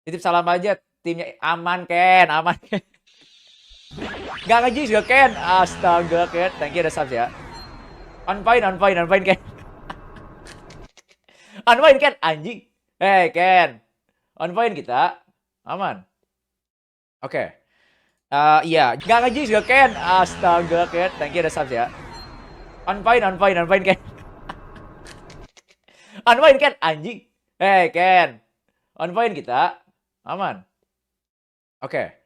Titip salam aja timnya aman Ken, aman Ken. Gak nge juga Ken. Astaga Ken, thank you udah subs ya. On point, on point, on point Ken. On point Ken, anjing. Hey Ken, on point kita, aman. Oke. Iya, gak nge juga Ken. Astaga Ken, thank you udah subs ya. On point, on point, on point Ken. On point Ken, anjing. Hey Ken, on point kita, aman. Oke.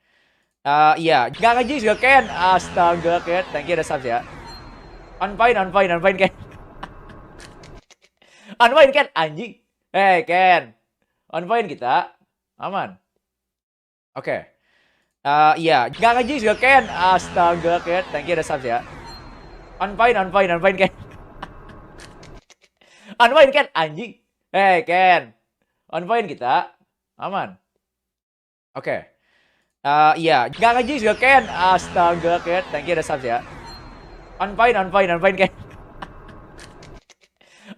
Iya, gak nge juga Ken. Astaga Ken, thank you udah subs ya. On point, on point, on point Ken. On point Ken, anjing. Hey Ken, on point kita, aman. Oke. Iya, gak nge juga Ken. Astaga Ken, thank you udah subs ya. On point, on point, on point Ken. On point Ken, anjing. Hey Ken, on point kita, aman. Oke. Iya, gak nge juga Ken. Astaga Ken, thank you udah subs ya. On point, on point, on point Ken.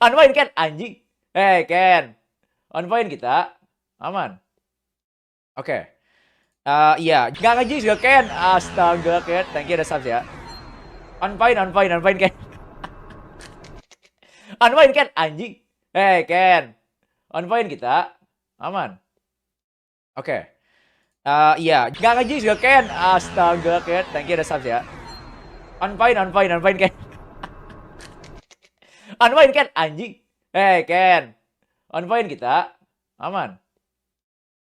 On point Ken, anjing. Hey Ken, on point kita, aman. Oke. Iya, gak nge juga Ken. Astaga Ken, thank you udah subs ya. On point, on point, on point Ken. On point Ken, anjing. Hey Ken, on point kita, aman. Oke. Iya, gak nge juga Ken. Astaga Ken, thank you udah subs ya. On point, on point, on point Ken. On point Ken, anjing. Hey Ken, on point kita, aman.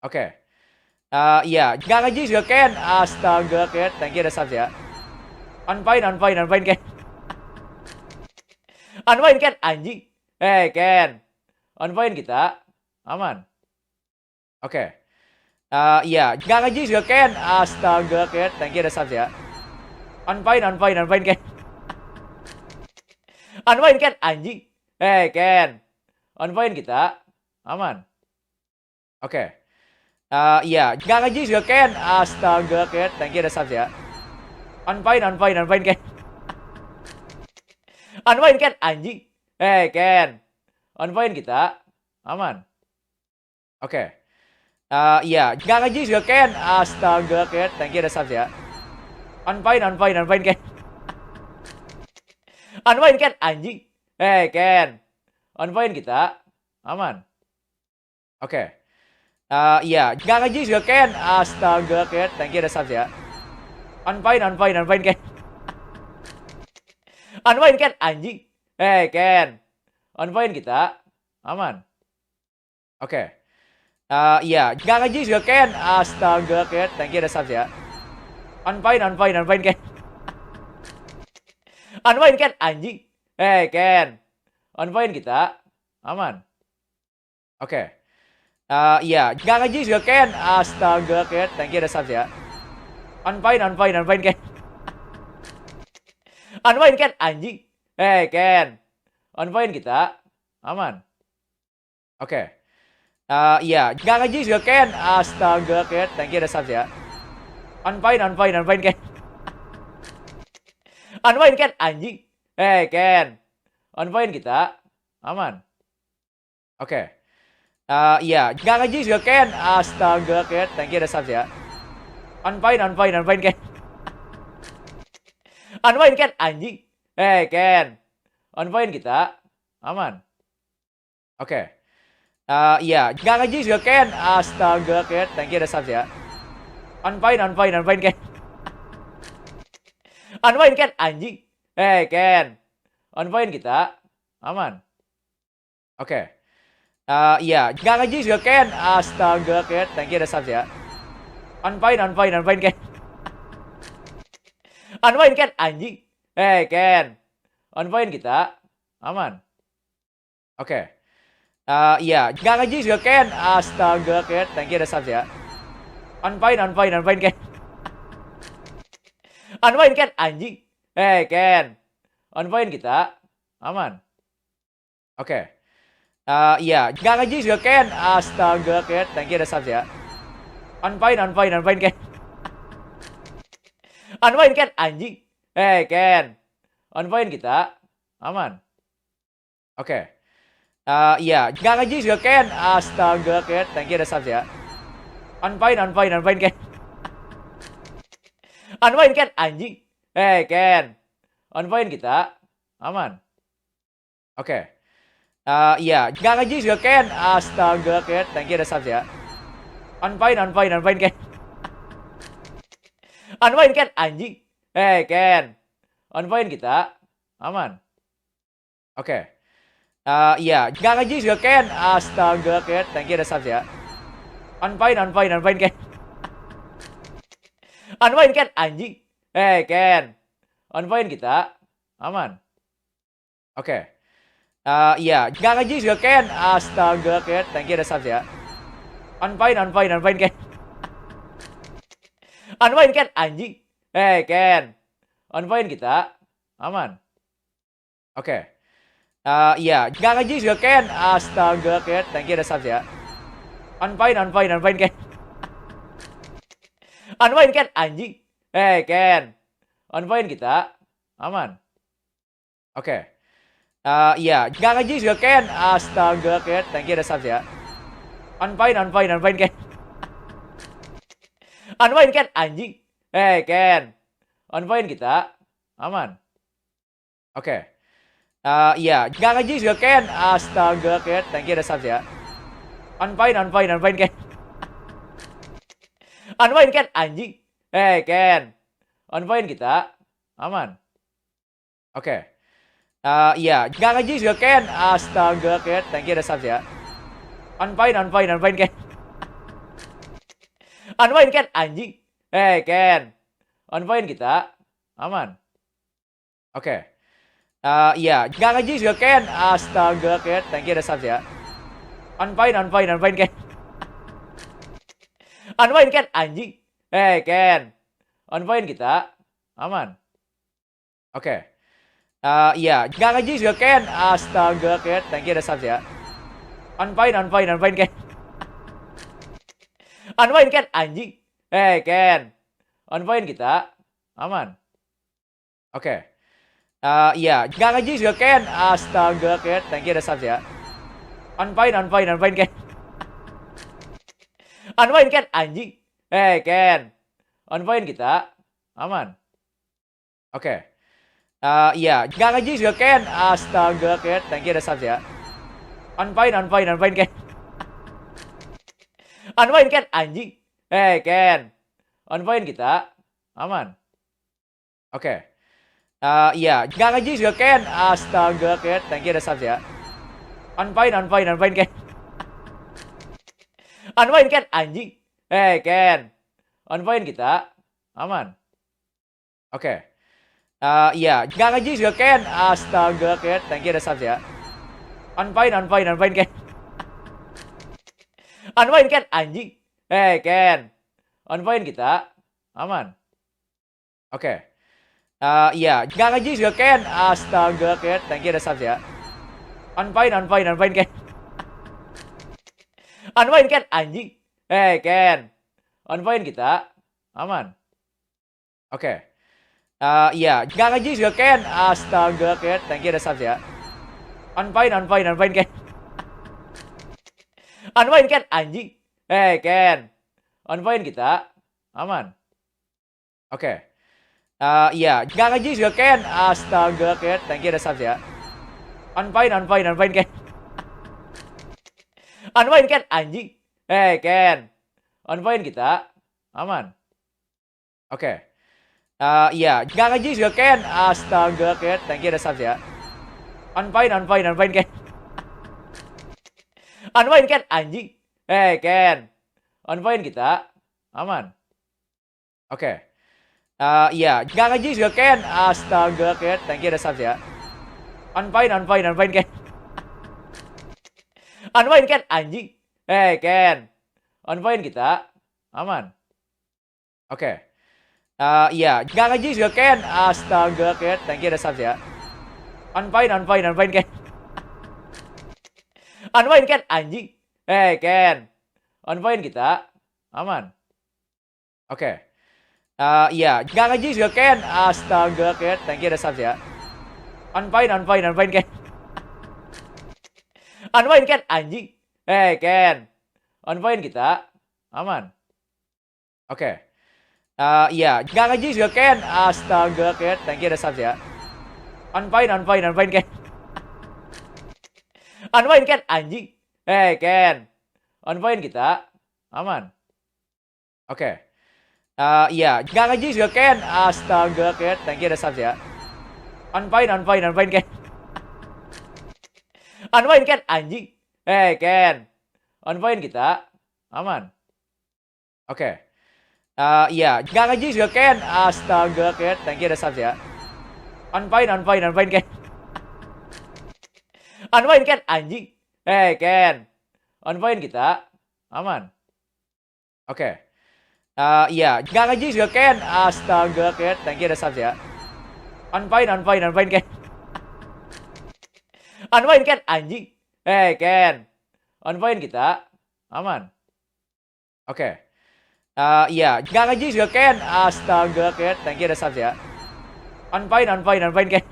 Oke. Iya, gak nge juga Ken. Astaga Ken, thank you udah subs ya. On point, on point, on point Ken. On point Ken, anjing. Hey Ken, on point kita, aman. Oke. Iya, gak nge juga Ken. Astaga Ken, thank you udah subs ya. On point, on point, on point Ken. On point Ken, anjing. Hey Ken, on point kita, aman. Oke. Iya, gak nge juga Ken. Astaga Ken, thank you udah subs ya. On point, on point, on point Ken. On point Ken, anjing. Hey Ken, on point kita, aman. Oke. Iya, gak nge juga Ken. Astaga Ken, thank you udah subs ya. On point, on point, on point Ken. On point Ken, anjing. Hey Ken, on point kita, aman. Oke. Iya, gak nge juga Ken. Astaga Ken, thank you udah subs ya. On point, on point, on point Ken. On point Ken, anjing. Hey Ken, on point kita, aman. Oke. Iya, gak nge juga Ken. Astaga Ken, thank you udah subs ya. On point, on point, on point Ken. On point Ken, anjing. Hey Ken, on point kita, aman. Oke. Iya, gak nge juga Ken. Astaga Ken, thank you udah subs ya. On point, on point, on point Ken. On point Ken, anjing. Hey Ken, on point kita, aman. Oke. Iya, gak nge juga Ken. Astaga Ken, thank you udah subs ya. On point, on point, on point Ken. On point Ken, anjing. Hey Ken, on point kita, aman. Oke. Iya, gak nge juga Ken. Astaga Ken, thank you udah subs ya. On point, on point, on point Ken. On point Ken, anjing. Hey Ken, on point kita, aman. Oke. Iya, gak nge juga Ken. Astaga Ken, thank you udah subs ya. On point, on point, on point Ken. On point Ken, anjing. Hey Ken, on point kita, aman. Oke. Iya, gak nge juga Ken. Astaga Ken, thank you udah subs ya. On point, on point, on point Ken. On point Ken, anjing. Hey Ken, on point kita, aman. Oke. Iya, gak nge juga Ken. Astaga Ken, thank you udah subs ya. On point, on point, on point Ken. On point Ken, anjing. Hey Ken, on point kita, aman. Oke. Iya, gak nge juga Ken. Astaga Ken, thank you udah subs ya. On point, on point, on point Ken. On point Ken, anjing. Hey Ken, on point kita, aman. Oke. Iya, gak nge juga Ken. Astaga Ken, thank you udah subs ya. On point Ken. On point Ken, anjing. Ken. On point kita. Aman. Oke. Iya, nggak ngejis juga Ken. Astaga Ken, thank you udah subs ya. On point Ken. On point Ken, anjing. Ken. On point kita. Aman. Oke. Iya, nggak ngejis juga Ken. Astaga Ken, thank you udah subs ya. On point Ken. On point Ken, anjing. Ken. On point kita. Aman. Oke. Iya, nggak ngejis juga Ken. Astaga Ken, thank you udah subs ya. On point Ken. On point Ken, anjing. Ken. On point kita. Aman. Oke. Iya, nggak ngejis juga Ken. Astaga Ken, thank you udah subs ya. On point Ken. On point Ken, anjing. Ken. On point kita. Aman. Oke. Iya, nggak ngejis juga Ken. Astaga Ken, thank you udah subs ya. On point Ken. On point Ken, anjing. Ken. On point kita. Aman. Oke. Iya, nggak ngejis juga Ken. Astaga Ken, thank you udah subs ya. On point Ken. On point Ken, anjing. Ken. On point kita. Aman. Oke. Iya, nggak ngejis juga Ken. Astaga Ken, thank you udah subs ya. On point Ken. On point Ken, anjing. Ken. On point kita. Aman. Oke. Iya, nggak ngejis juga Ken. Astaga Ken, thank you udah subs ya. On point Ken. On point Ken, anjing. Ken. On point kita. Aman. Oke. Iya, nggak ngejis juga Ken. Astaga Ken, thank you udah subs ya. On point Ken. On point Ken, anjing. Ken. On point kita. Aman. Oke. Iya, nggak ngejis juga Ken. Astaga Ken, thank you udah subs ya. On point Ken. On point Ken, anjing. Ken. On point kita. Aman. Oke. Iya, nggak ngejis juga Ken. Astaga Ken, thank you udah subs ya. On point Ken. On point Ken, anjing. Ken. On point kita. Aman. Oke. Iya, nggak ngejis juga Ken. Astaga Ken, thank you udah subs ya. On point Ken. On point Ken, anjing. Ken. On point kita. Aman. Oke. Iya, nggak ngejis juga Ken. Astaga Ken, thank you udah subs ya. On point Ken. On point Ken, anjing. Ken. On point kita. Aman. Oke. Iya, nggak ngejis juga Ken. Astaga Ken, thank you udah subs ya. On point Ken. On point Ken, anjing. Ken. On point kita. Aman. Oke. Iya, nggak ngejis juga Ken. Astaga Ken, thank you udah subs ya. On point Ken. On point Ken, anjing. Ken. On point kita. Aman. Oke. Iya, nggak ngejis juga Ken. Astaga Ken, thank you udah subs ya. On point Ken. On point Ken, anjing. Ken. On point kita. Aman. Oke. Iya, nggak ngejis juga Ken. Astaga Ken, thank you udah subs ya. On point Ken. On point Ken, anjing. Ken. On point kita. Aman. Oke. Iya, nggak ngejis juga Ken. Astaga Ken, thank you udah subs ya. On point Ken. On point Ken, anjing. Ken. On point kita. Aman. Oke. Iya, nggak ngejis juga Ken. Astaga Ken, thank you udah subs ya. On point Ken. On point Ken, anjing. Ken. On point kita. Aman. Oke. Iya, nggak ngejis juga Ken. Astaga Ken, thank you udah subs ya. On point Ken. On point Ken, anjing. Ken. On point kita. Aman. Oke. Iya, nggak ngaji juga Ken. Astaga Ken, thank you udah subs ya. Unfine Ken. Unfine Ken, anjing. Ken. Unfine kita. Aman. Oke. Iya, nggak ngaji juga Ken. Astaga Ken, thank you udah subs ya. Unfine Ken. Unfine Ken, anjing. Ken. Unfine kita. Aman. Oke. Iya, nggak ngaji juga Ken. Astaga Ken, thank you udah subs ya. Unfine Ken. Unfine Ken, anjing. Ken. Unfine kita. Aman. Oke. Iya, nggak ngaji juga Ken. Astaga Ken, thank you udah subs ya. Unfine Ken. Unfine Ken, anjing. Ken. Unfine kita. Aman. Oke. Iya, nggak ngaji juga Ken. Astaga Ken, thank you udah subs ya. Unfine Ken.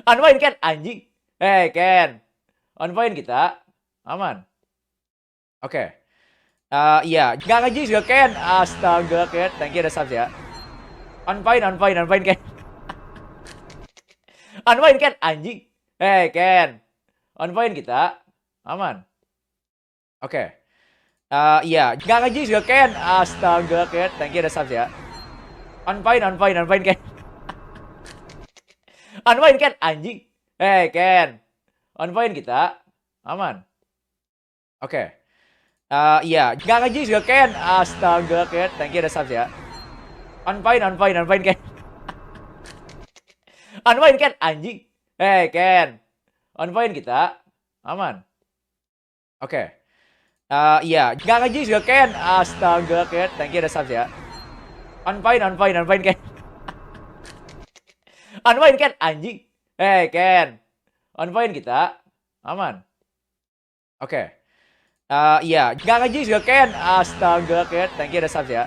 Unfine Ken, anjing. Ken. Unfine kita. Aman. Oke. Iya, nggak ngaji juga Ken. Astaga Ken, thank you udah subs ya. Unfine Ken. Unfine Ken, anjing. Ken. Unfine kita. Aman. Oke. Iya, nggak ngaji juga Ken. Astaga Ken, thank you udah subs ya. Unfine Ken. Unfine Ken, anjing. Ken. Unfine kita. Aman. Oke. Iya, nggak ngaji juga Ken. Astaga Ken, thank you udah subs ya. Unfine Ken. Unfine Ken, anjing. Ken. Unfine kita. Aman. Oke. Iya, nggak ngaji juga Ken. Astaga Ken, thank you udah subs ya. Unfine Ken. Unfine Ken, anjing. Ken. Unfine kita. Aman. Oke. Iya, nggak ngaji juga Ken. Astaga Ken, thank you udah subs ya.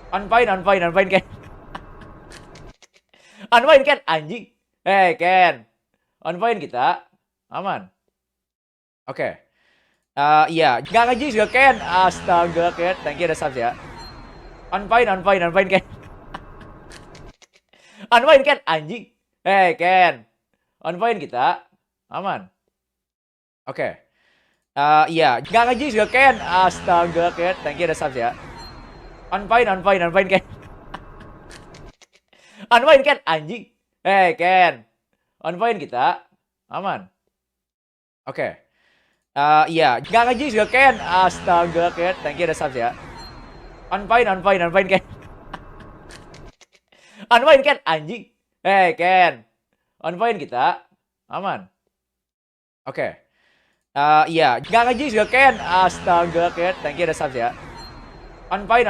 Unfine Ken. Unfine Ken, anjing. Ken. Unfine kita. Aman. Oke. Iya, nggak ngaji juga Ken. Astaga Ken, thank you udah subs ya. Unfine Ken. Unfine Ken, anjing. Ken. Unfine kita. Aman. Oke. Iya, nggak ngaji juga Ken. Astaga Ken, thank you udah subs ya. Unfine Ken. Unfine Ken, anjing. Ken. Unfine kita. Aman. Oke. Iya, nggak ngaji juga Ken. Astaga Ken, thank you udah subs ya. Unfine Ken. Unfine Ken, anjing. Ken. Unfine kita. Aman. Oke. Iya, nggak ngaji juga Ken. Astaga Ken, thank you udah subs ya. Unfine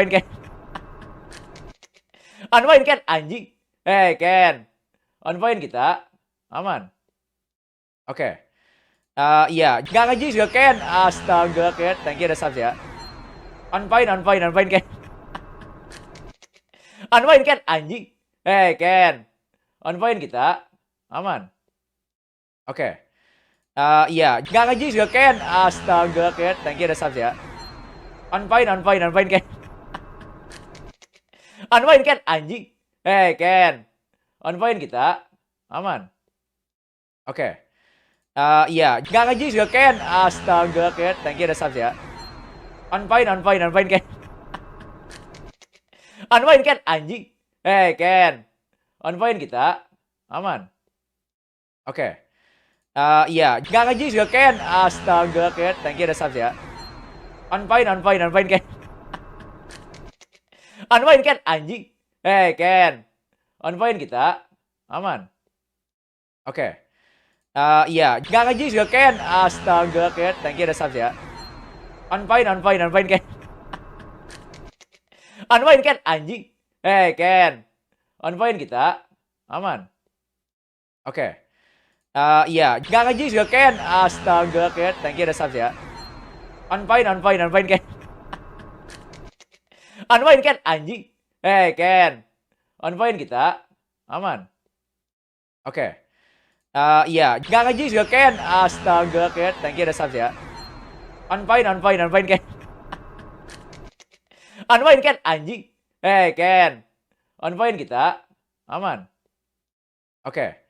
Ken. Unfine Ken, anjing. Ken. Unfine kita. Aman. Oke. Iya, nggak ngaji juga Ken. Astaga Ken, thank you udah subs ya. Unfine Ken. Unfine Ken, anjing. Ken. Unfine kita. Aman. Oke. Iya, nggak ngaji juga Ken. Astaga Ken, thank you udah subs ya. Unfine Ken. Unfine Ken, anjing. Ken. Unfine kita. Aman. Oke. Iya, nggak ngaji juga Ken. Astaga Ken, thank you udah subs ya. Unfine Ken. Unfine Ken, anjing. Ken. Unfine kita. Aman. Oke. Iya, nggak ngaji juga Ken. Astaga Ken, thank you udah subs ya. Unfine Ken. Unfine Ken, anjing. Ken. Unfine kita. Aman. Oke. Iya, nggak ngaji juga Ken. Astaga Ken, thank you udah subs ya. Unfine Ken. Unfine Ken, anjing. Ken. Unfine kita. Aman. Oke. Iya, nggak ngaji juga Ken. Astaga Ken, thank you udah subs ya. Unfine Ken. Unfine Ken, anjing. Ken. Unfine kita. Aman. Oke. Iya, nggak ngaji juga Ken. Astaga Ken, thank you udah subs ya. Unfine Ken. Unwind Ken, anjing. Ken. Unwind kita. Aman. Oke.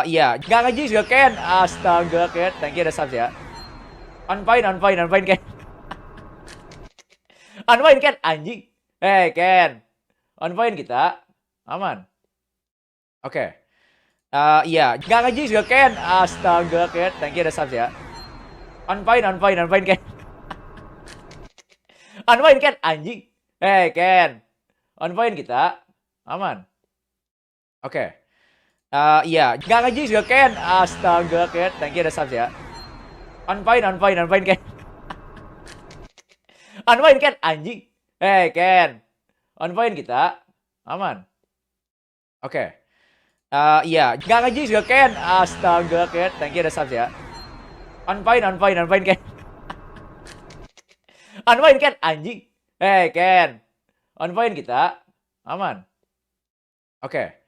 Iya, nggak nge juga Ken. Astaga Ken, thank you udah subs ya. Unwind Ken. Unwind Ken, anjing. Ken. Unwind kita. Aman. Oke. Iya, nggak nge juga Ken. Astaga Ken, thank you udah subs ya. Unwind Ken. Unwind Ken, anjing. Ken. Unwind kita. Aman. Oke. Iya, nggak nge juga Ken. Astaga Ken, thank you udah subs ya. Unwind Ken. Unwind Ken, anjing. Ken. Unwind kita. Aman. Oke. Iya, nggak nge juga Ken. Astaga Ken, thank you udah subs ya. Unwind Ken. Unwind Ken, anjing. Ken. Unwind kita. Aman. Oke.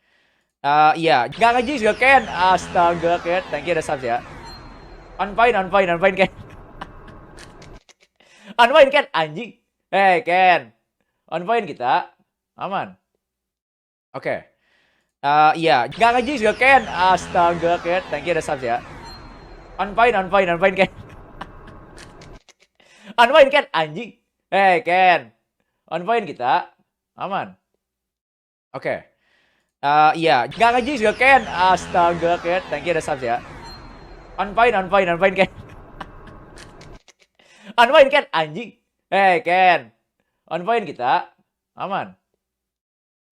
Iya, nggak nge juga Ken. Astaga Ken, thank you udah subs ya. Unwind Ken. Unwind Ken, anjing. Ken. Unwind kita. Aman. Oke. Iya, nggak nge juga Ken. Astaga Ken, thank you udah subs ya. Unwind Ken. Unwind Ken, anjing. Ken. Unwind kita. Aman. Oke. Iya, nggak nge juga Ken. Astaga Ken, thank you udah subs ya. Unwind Ken. Unwind Ken, anjing. Ken. Unwind kita. Aman.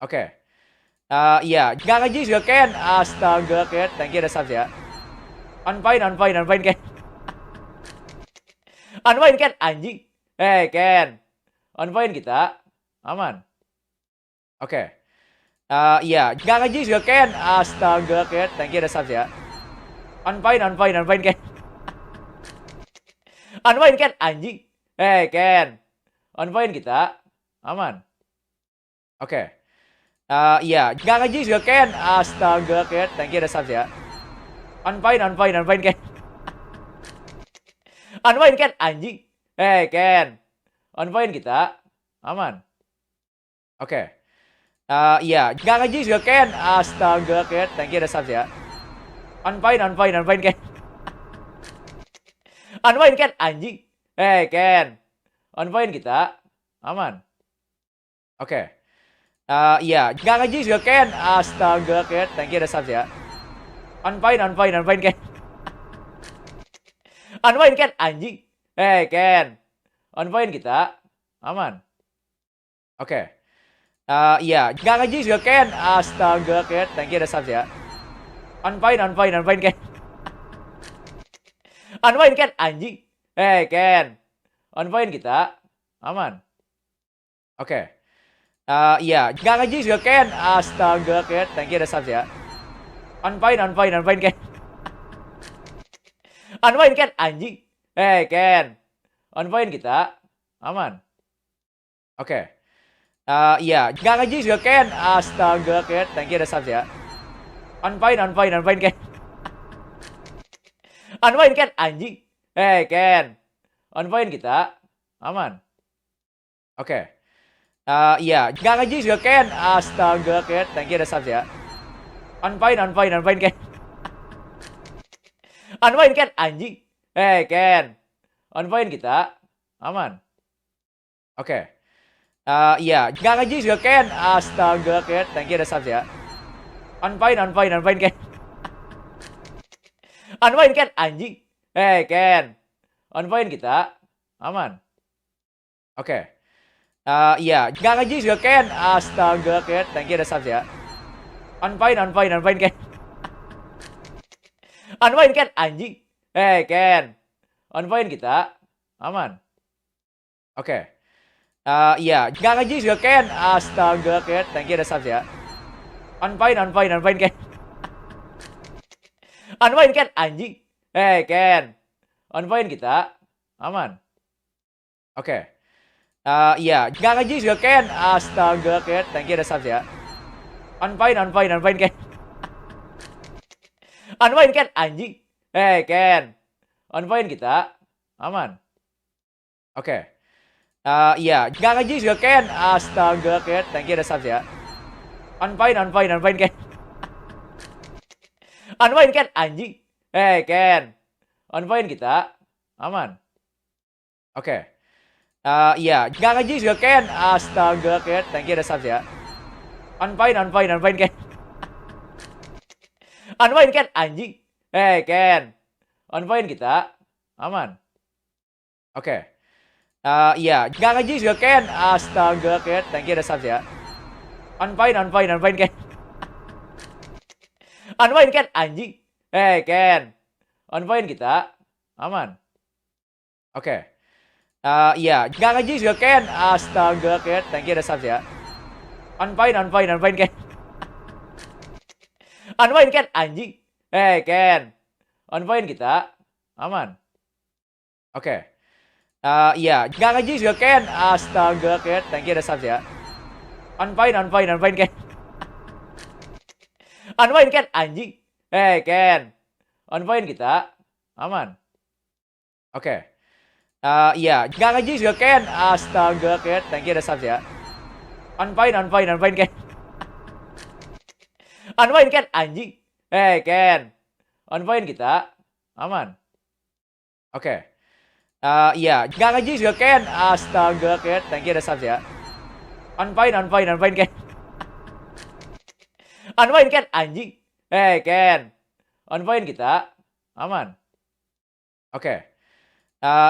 Oke. Iya, nggak nge juga Ken. Astaga Ken, thank you udah subs ya. Unwind Ken. Unwind Ken, anjing. Ken. Unwind kita. Aman. Oke. Iya, nggak nge juga Ken. Astaga Ken, thank you udah subs ya. Unwind Ken. Unwind Ken, anjing. Ken. Unwind kita. Aman. Oke. Iya, nggak nge juga Ken. Astaga Ken, thank you udah subs ya. Unwind Ken. Unwind Ken, anjing. Ken. Unwind kita. Aman. Oke. Iya, nggak nge juga Ken. Astaga Ken, thank you udah subs ya. Unwind Ken. Unwind Ken, anjing. Ken. Unwind kita. Aman. Oke. Iya, nggak nge juga Ken. Astaga Ken, thank you udah subs ya. Unwind Ken. Unwind Ken, anjing. Ken. Unwind kita. Aman. Oke. Iya, nggak nge juga Ken. Astaga Ken, thank you udah subs ya. Unwind Ken. Unwind Ken, anjing. Ken. Unwind kita. Aman. Oke. Iya, nggak nge juga Ken. Astaga Ken, thank you udah subs ya. Unwind Ken. Unwind Ken, anjing. Ken. Unwind kita. Aman. Oke. Iya, nggak nge juga Ken. Astaga Ken, thank you udah subs ya. Unwind Ken. Unwind Ken, anjing. Ken. Unwind kita. Aman. Oke. Iya, nggak nge juga Ken. Astaga Ken, thank you udah subs ya. Unwind Ken. Unwind Ken, anjing. Ken. Unwind kita. Aman. Oke. Iya, nggak nge juga Ken. Astaga Ken, thank you udah subs ya. Unwind Ken. Unwind Ken, anjing. Ken. Unwind kita. Aman. Oke. Iya, nggak nge juga Ken. Astaga Ken, thank you udah subs ya. Unwind Ken. Unwind Ken, anjing. Ken. Unwind kita. Aman. Oke. Iya, nggak nge juga Ken. Astaga Ken, thank you udah subs ya. Unwind Ken. Unwind Ken, anjing. Ken. Unwind kita. Aman. Oke. Iya, nggak nge juga Ken. Astaga Ken, thank you udah subs ya. Unwind Ken. Unwind Ken, anjing. Ken. Unwind kita. Aman. Oke. Iya, nggak nge juga Ken. Astaga Ken, thank you udah subs ya. Unfine Ken. Unfine Ken, anjing. Ken. Unfine kita. Aman. Oke. Iya, nggak nge juga Ken. Astaga Ken, thank you udah subs ya. Unfine Ken. Unfine Ken, anjing. Ken. Unfine kita. Aman. Oke. Iya, nggak nge juga Ken. Astaga Ken, thank you udah subs ya. Unfine Ken. Unfine Ken, anjing. Ken. Unfine kita. Aman. Oke. Iya, nggak nge juga Ken. Astaga Ken, thank you udah subs ya. Unfine Ken. Unfine Ken, anjing. Ken. Unfine kita. Aman. Oke. Iya, nggak nge juga Ken. Astaga Ken, thank you udah subs ya. Unfine Ken. Unfine Ken, anjing. Ken. Unfine kita. Aman. Oke. Iya, nggak nge juga Ken. Astaga Ken, thank you udah subs ya. Unfine Ken. Unfine Ken, anjing. Ken. Unfine kita. Aman. Oke. Iya, nggak nge juga Ken. Astaga Ken, thank you udah subs ya. Unfine Ken. Unfine Ken, anjing. Ken. Unfine kita. Aman. Oke.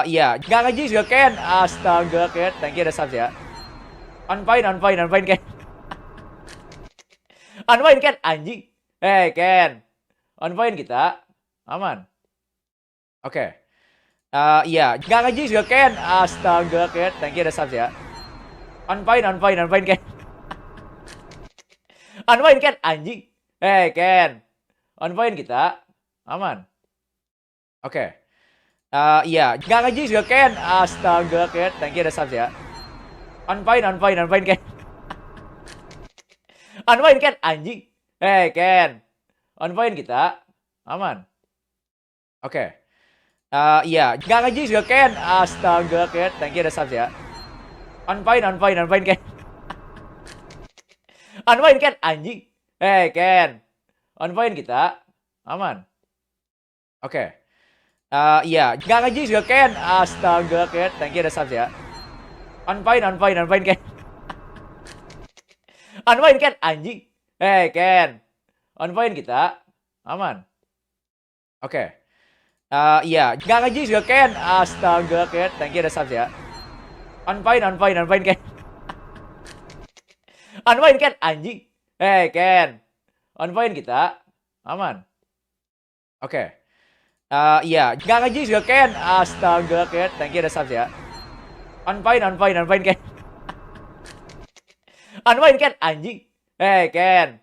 Iya, nggak nge juga Ken. Astaga Ken, thank you udah subs ya. Unfine Ken. Unfine Ken, anjing. Ken. Unfine kita. Aman. Oke. Iya, nggak nge juga Ken. Astaga Ken, thank you udah subs ya. Unfine Ken. Unfine Ken, anjing. Ken. Unfine kita. Aman. Oke. Iya, nggak nge juga Ken. Astaga Ken, thank you udah subs ya. Unfine Ken. Unfine Ken, anjing. Ken. Unfine kita. Aman. Oke. Iya, nggak nge juga Ken. Astaga Ken, thank you udah subs ya. Unfine Ken. Unfine Ken, anjing. Ken. Unfine kita. Aman. Oke. Iya, nggak nge juga Ken. Astaga Ken, thank you udah subs ya. Unfine Ken. Unfine Ken, anjing. Ken. Unfine kita. Aman. Oke. Iya, nggak nge juga Ken. Astaga Ken, thank you udah subs ya. Unfine Ken. Unfine Ken, anjing. Ken. Unfine kita. Aman. Oke. Iya, nggak nge juga Ken. Astaga Ken, thank you udah subs ya. Unfine Ken. Unfine Ken, anjing. Ken.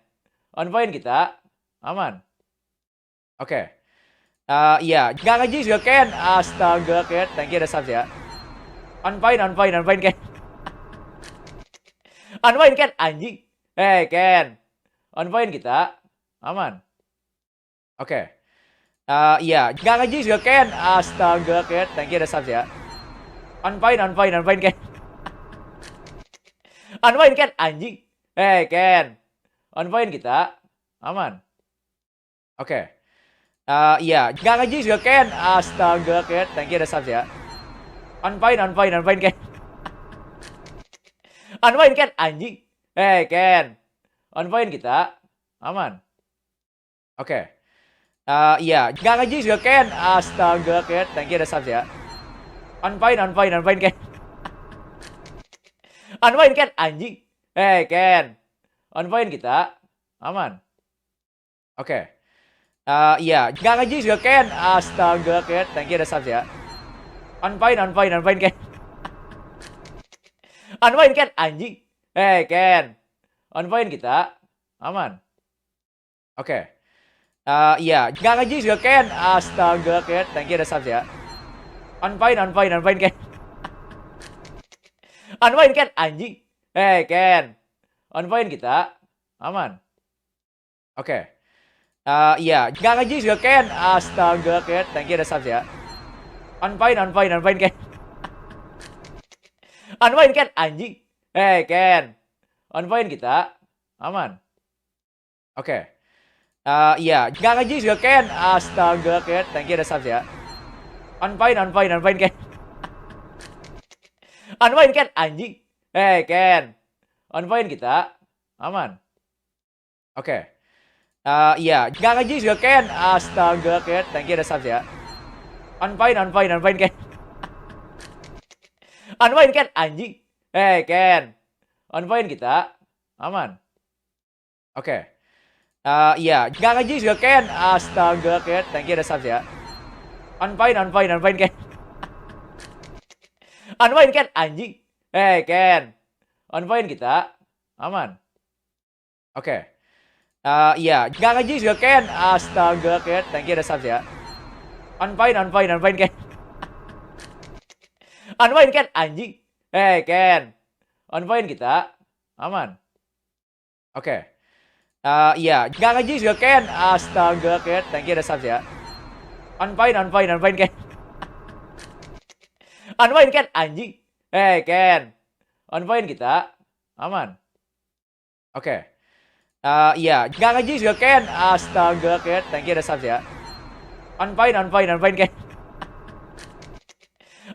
Unfine kita. Aman. Oke. Iya, nggak nge juga Ken. Astaga Ken, thank you udah subs ya. Unfine Ken. Unfine Ken, anjing. Ken. Unfine kita. Aman. Oke. Iya, nggak nge juga Ken. Astaga Ken, thank you udah subs ya. Unfine Ken. Unfine Ken, anjing. Ken. Unfine kita. Aman. Oke. Iya, nggak nge juga Ken. Astaga Ken, thank you udah subs ya. Unfine Ken. Unfine Ken, anjing. Ken. Unfine kita. Aman. Oke. Iya, nggak nge juga Ken. Astaga Ken, thank you udah subs ya. Unfine Ken. Unfine Ken, anjing. Ken. Unfine kita. Aman. Oke. Iya, nggak nge juga Ken. Astaga Ken, thank you udah subs ya. Unfine Ken. Unfine Ken, anjing. Ken. Unfine kita. Aman. Oke. Iya, nggak nge juga Ken. Astaga Ken, thank you udah subs ya. Unfine Ken. Unfine Ken, anjing. Ken. Unfine kita. Aman. Oke. Iya, nggak nge juga Ken. Astaga Ken, thank you udah subs ya. Unfine Ken. Unpoint Ken, anjing. Ken. Unpoint kita. Aman. Oke. Iya. Nggak nge-Jinx juga, Ken. Astaga, Ken. Thank you udah subs ya. Unpoint Ken. Unpoint Ken, anjing. Ken. Unpoint kita. Aman. Oke. Iya. Nggak nge-Jinx juga, Ken. Astaga, Ken. Thank you udah subs ya. Unpoint Ken. Unpoint Ken, anjing. Ken. Unpoint kita. Aman. Oke. Iya. Nggak nge-Jinx juga, Ken. Astaga, Ken. Thank you udah subs ya. Unpoint Ken. Unpoint Ken, anjing. Ken. Unpoint kita. Aman. Oke. Iya. Nggak nge-Jinx juga, Ken. Astaga, Ken. Thank you udah subs ya. Unpoint Ken. Unpoint Ken, anjing. Ken. Unpoint kita. Aman. Oke. Iya. Nggak nge-Jinx juga, Ken. Astaga, Ken. Thank you udah subs ya. Unpoint Ken. Unpoint Ken, anjing. Ken. Unpoint kita. Aman. Oke. Iya. Nggak nge-Jinx juga, Ken. Astaga, Ken. Thank you udah subs ya. Unpoint Ken.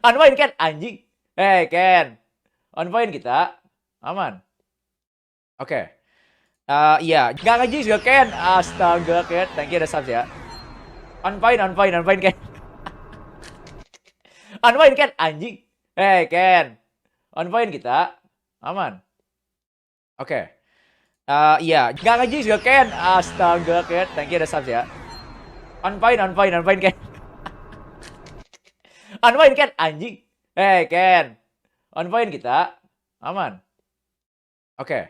Unpoint Ken, anjing. Ken. Unpoint kita. Aman. Oke. Iya. Nggak nge-Jinx juga, Ken. Astaga, Ken. Thank you udah subs ya. Unpoint Ken. Unpoint Ken, anjing. Ken. Unpoint kita. Aman. Oke. Iya. Nggak nge-Jinx juga, Ken. Astaga, Ken. Thank you udah subs ya. Unpoint Ken. Unpoint Ken, anjing. Ken. Unpoint kita. Aman. Oke.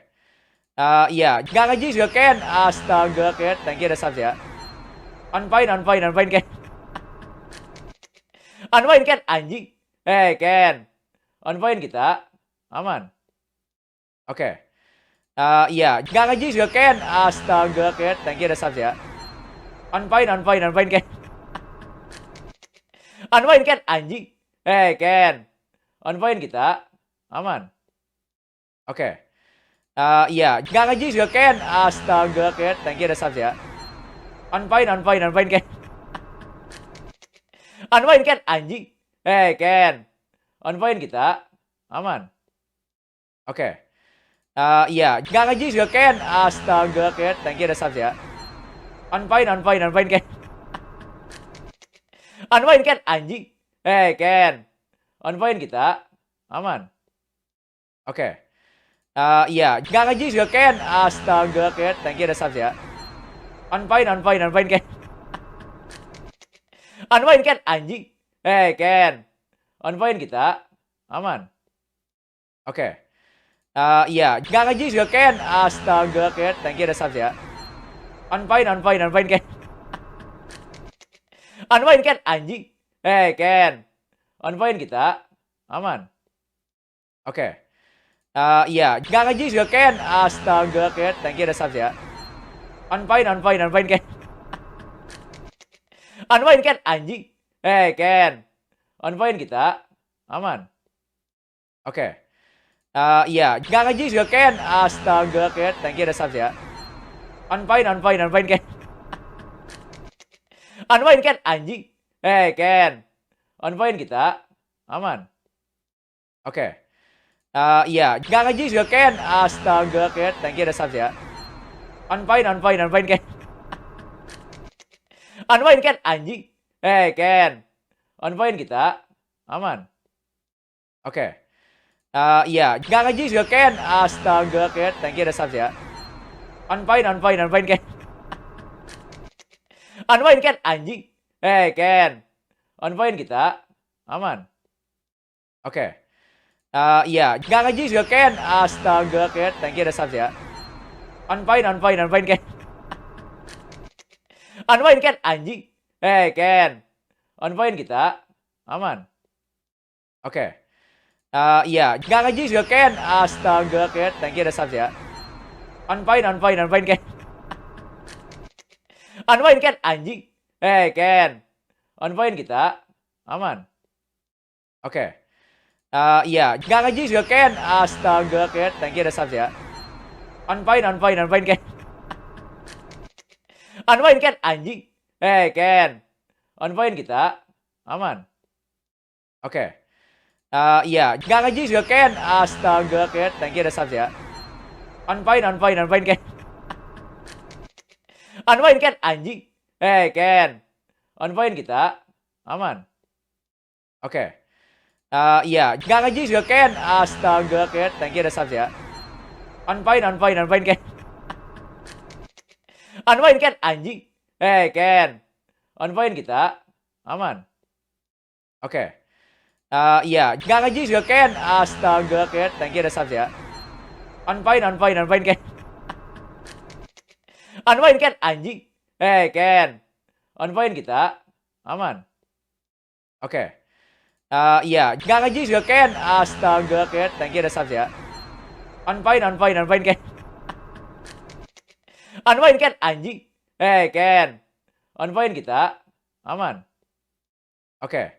Iya. Nggak nge-Jinx juga, Ken. Astaga, Ken. Thank you udah subs ya. Unpoint Ken. Unpoint Ken, anjing. Ken. Unpoint kita. Aman. Oke. Iya. Nggak nge-Jinx juga, Ken. Astaga, Ken. Thank you udah subs ya. Unpoint Ken. Unpoint Ken, anjing. Ken. Unpoint kita. Aman. Oke. Iya. Nggak nge-Jinx juga, Ken. Astaga, Ken. Thank you udah subs ya. Unpoint Ken. Unpoint Ken, anjing. Ken. Unpoint kita. Aman. Oke. Iya. Nggak nge-Jinx juga, Ken. Astaga, Ken. Thank you udah subs ya. Unpoint Ken. Unpoint Ken, anjing. Ken. Unpoint kita. Aman. Oke. Iya. Nggak nge-Jinx juga, Ken. Astaga, Ken. Thank you udah subs ya. Unpoint Ken. Unpoint Ken, anjing. Ken. Unpoint kita. Aman. Oke. Iya. Nggak nge-Jinx juga, Ken. Astaga, Ken. Thank you udah subs ya. Unpoint Ken. Unpoint Ken, anjing. Ken. Unpoint kita. Aman. Oke. Iya. Nggak nge-Jinx juga, Ken. Astaga, Ken. Thank you udah subs ya. Unpoint Ken. Unpoint Ken, anjing. Ken. Unpoint kita. Aman. Oke. Iya. Nggak nge-Jinx juga, Ken. Astaga, Ken. Thank you udah subs ya. Unpoint Ken. Unpoint Ken, anjing. Ken. Unpoint kita. Aman. Oke. Iya. Nggak nge-Jinx juga, Ken. Astaga, Ken. Thank you udah subs ya. Unpoint Ken. Unpoint Ken, anjing. Ken. Unpoint kita. Aman. Oke. Iya. Nggak nge-Jinx juga, Ken. Astaga, Ken. Thank you udah subs ya. Unpoint Ken. Unpoint Ken, anjing. Ken. Unpoint kita. Aman. Oke. Iya. Nggak nge-Jinx juga, Ken. Astaga, Ken. Thank you udah subs ya. Unpoint Ken. Unpoint Ken, anjing. Ken. Unpoint kita. Aman. Oke. Iya. Nggak nge-Jinx juga, Ken. Astaga, Ken. Thank you udah subs ya. Unpoint Ken. Unpoint Ken, anjing. Ken. Unpoint kita. Aman. Oke. Iya, nggak nge juga Ken. Astaga Ken, thank you udah subs ya. On point Ken. On point Ken, anjing. Ken. On point kita. Aman. Oke. Iya, nggak nge juga Ken. Astaga Ken, thank you udah subs ya. On point Ken. On point Ken, anjing. Ken. On point kita. Aman. Oke. Iya, nggak nge juga Ken. Astaga Ken, thank you udah subs ya. On point Ken. On point Ken, anjing. Ken. On point kita. Aman. Oke. Iya, nggak nge juga Ken. Astaga Ken, thank you udah subs ya. On point Ken. On point Ken, anjing. Ken. On point kita. Aman. Oke. Iya, nggak nge juga Ken. Astaga Ken, thank you udah subs ya. On point Ken. On point Ken, anjing. Ken. On point kita. Aman. Oke.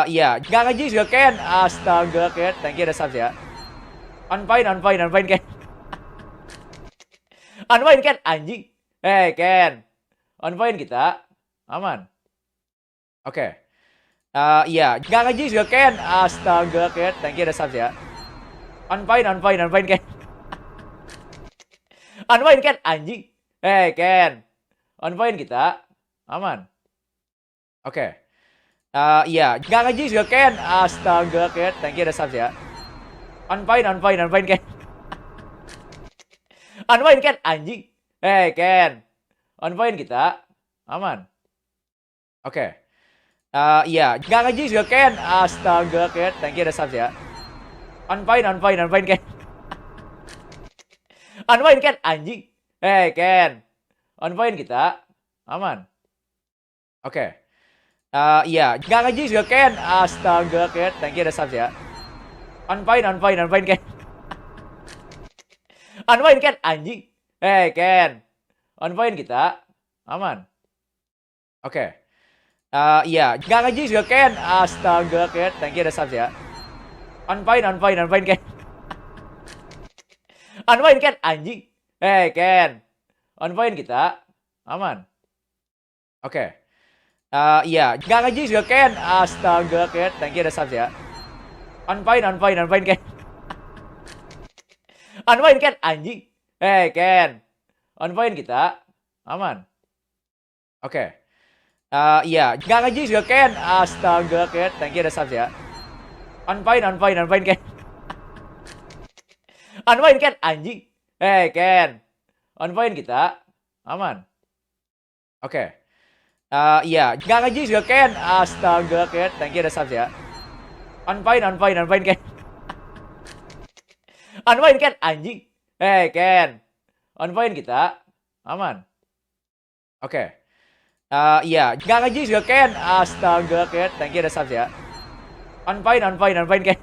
Iya, nggak nge juga Ken. Astaga Ken, thank you udah subs ya. On point Ken. On point Ken, anjing. Ken. On point kita. Aman. Oke. Iya, nggak nge juga Ken. Astaga Ken, thank you udah subs ya. On point Ken. On point Ken, anjing. Ken. On point kita. Aman. Oke. Iya, nggak nge juga Ken. Astaga Ken, thank you udah subs ya. On point Ken. On point Ken, anjing. Ken. On point kita. Aman. Oke. Iya, nggak nge juga Ken. Astaga Ken, thank you udah subs ya. On point Ken. On point Ken, anjing. Ken. On point kita. Aman. Oke. Iya, nggak nge juga Ken. Astaga Ken, thank you udah subs ya. On point Ken. On point Ken, anjing. Ken. On point kita. Aman. Oke. Iya, nggak nge juga Ken. Astaga Ken, thank you udah subs ya. On point Ken. On point Ken, anjing. Ken. On point kita. Aman. Oke. Iya, nggak nge juga Ken. Astaga Ken, thank you udah subs ya. On point Ken. On point Ken, anjing. Ken. On point kita. Aman. Oke. Iya, nggak nge juga Ken. Astaga Ken, thank you udah subs ya. On point Ken. On point Ken, anjing. Ken. On point kita. Aman. Oke. Iya, nggak nge juga Ken. Astaga Ken, thank you udah subs ya. On point Ken. On point Ken, anjing. Ken. On point kita. Aman. Oke. Iya, nggak nge juga Ken. Astaga Ken, thank you udah subs ya. On point Ken.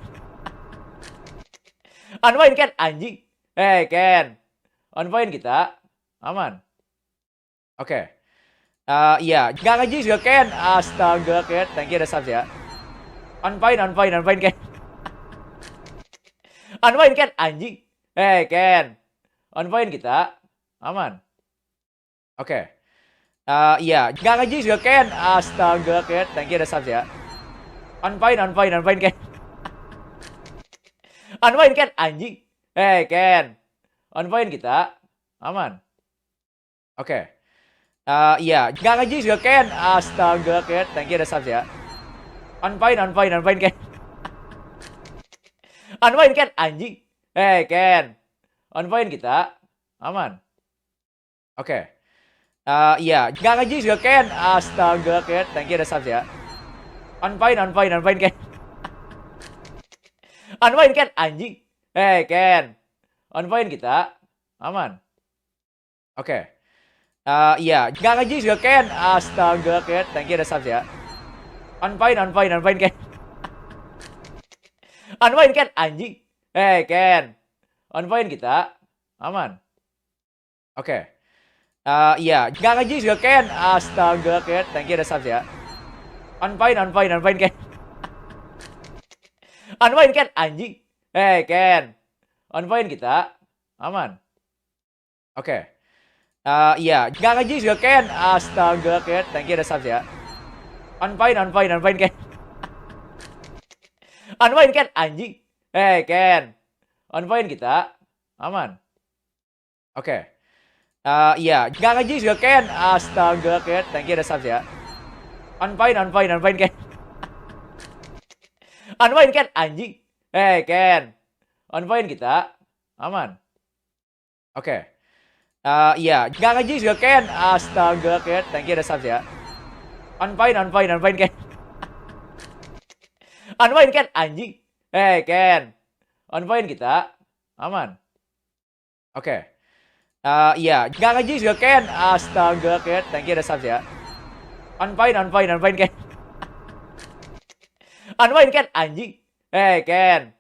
On point Ken, anjing. Ken. On point kita. Aman. Oke. Iya, nggak nge juga Ken. Astaga Ken, thank you udah subs ya. On point Ken. On point Ken, anjing. Ken. On point kita. Aman. Oke. Iya, nggak nge juga Ken. Astaga Ken, thank you udah subs ya. On point Ken. On point Ken, anjing. Ken. On point kita. Aman. Oke. Iya, nggak nge juga Ken. Astaga Ken, thank you udah subs ya. On point Ken. On point Ken, anjing. Ken. On point kita. Aman. Oke. Iya, nggak nge juga Ken. Astaga Ken, thank you udah subs ya. On point Ken. On point Ken, anjing. Ken. On point kita. Aman. Oke. Iya, nggak nge juga Ken. Astaga Ken, thank you udah subs ya. On point Ken. On point Ken, anjing. Ken. On point kita. Aman. Oke. Iya, nggak nge juga Ken. Astaga Ken, thank you udah subs ya. On point Ken. Unpoint Ken, anjing. Ken. Unpoint kita. Aman. Oke. Iya. Nggak nge juga, Ken. Astaga, Ken. Thank you, ada subs ya. Unpoint Ken. Unpoint Ken, anjing. Ken. Unpoint kita. Aman. Oke. Iya. Nggak nge juga, Ken. Astaga, Ken. Thank you, ada subs ya. Unpoint Ken. Unpoint Ken, anjing. Ken. Unpoint kita. Aman. Oke. Iya. Nggak nge juga, Ken. Astaga, Ken. Thank you, ada subs ya. Unpoint Ken. Unpoint Ken, anjing. Ken. Unpoint kita. Aman. Oke. Iya. Nggak nge juga, Ken. Astaga, Ken. Thank you, ada subs ya. Unpoint Ken. Unpoint Ken, anjing. Ken.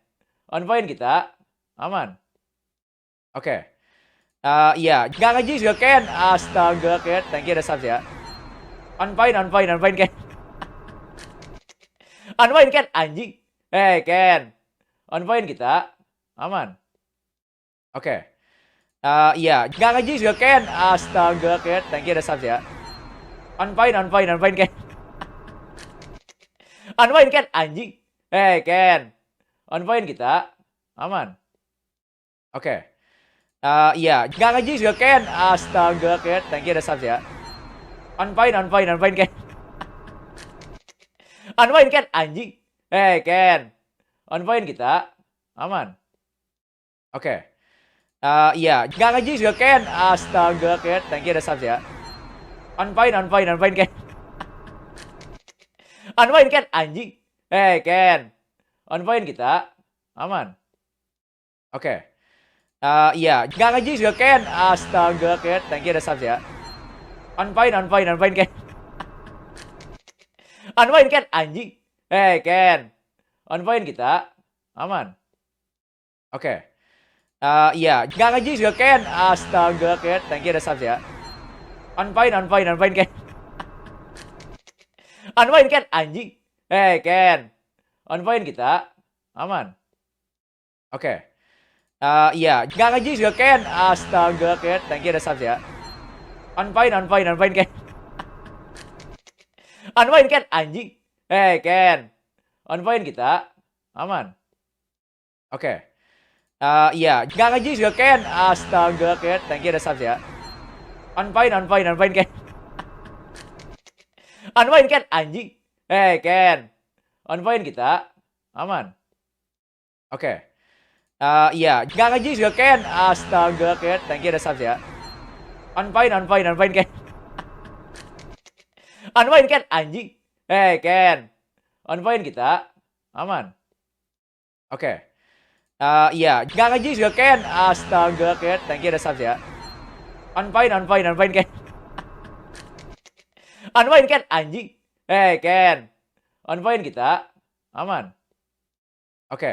Unpoint kita. Aman. Oke. Iya. Nggak nge juga, Ken. Astaga, Ken. Thank you, ada subs ya. Unpoint Ken. Unpoint Ken, anjing. Ken. Unpoint kita. Aman. Oke. Iya. Nggak nge juga, Ken. Astaga, Ken. Thank you, ada subs ya. Unpoint Ken. Unpoint Ken, anjing. Ken. Unpoint kita. Aman. Oke. Iya. Nggak nge juga, Ken. Astaga, Ken. Thank you, ada subs ya. Unpoint Ken. Unpoint Ken, anjing. Ken. Unpoint kita. Aman. Oke. Iya. Nggak nge juga, Ken. Astaga, Ken. Thank you, ada subs ya. Unpoint Ken. Unpoint Ken, anjing. Ken. Unpoint kita. Aman. Oke. Iya. Nggak nge juga, Ken. Astaga, Ken. Thank you, ada subs ya. Unpoint Ken. Unpoint Ken, anjing. Ken. Unpoint kita. Aman. Oke. Iya. Nggak nge juga, Ken. Astaga, Ken. Thank you, ada subs ya. Unpoint Ken. Unpoint Ken, anjing. Ken. Unpoint kita. Aman. Oke. Iya. Nggak nge juga, Ken. Astaga, Ken. Thank you, ada subs ya. Unpoint Ken. Unpoint Ken, anjing. Ken. Unpoint kita. Aman. Oke. Iya. Nggak nge juga, Ken. Astaga, Ken. Thank you, ada subs ya. Unpoint Ken. Unpoint Ken, anjing. Ken. Unpoint kita. Aman. Oke. Iya. Nggak nge juga, Ken. Astaga, Ken. Thank you, ada subs ya. Unpoint Ken. Unpoint Ken, anjing. Ken. Unpoint kita. Aman. Oke. Iya. Nggak nge juga, Ken. Astaga, Ken. Thank you, ada subs ya. Unpoint Ken. Unpoint Ken, anjing. Ken. Unpoint kita. Aman. Oke.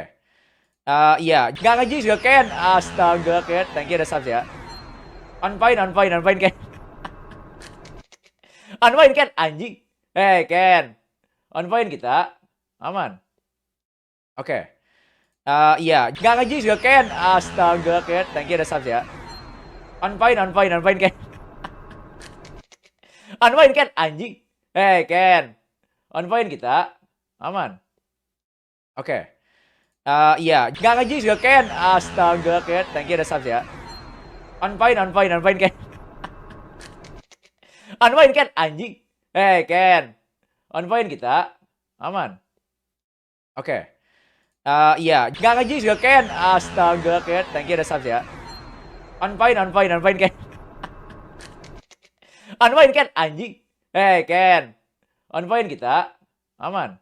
Iya. Nggak nge juga, Ken. Astaga, Ken. Thank you, ada subs ya. Unpoint Ken. Unpoint Ken, anjing. Ken. Unpoint kita. Aman. Oke. Iya. Nggak nge juga, Ken. Astaga, Ken. Thank you, ada subs ya. Unpoint Ken. Unpoint Ken, anjing. Ken. Unpoint kita. Aman. Oke. Iya. Nggak nge juga, Ken. Astaga, Ken. Thank you, ada subs ya. Unpoint Ken. Unpoint Ken, anjing. Ken. Unpoint kita. Aman. Oke. Iya. Nggak nge juga, Ken. Astaga, Ken. Thank you, ada subs ya. Unpoint Ken. Unpoint Ken, anjing. Ken. Unpoint kita. Aman.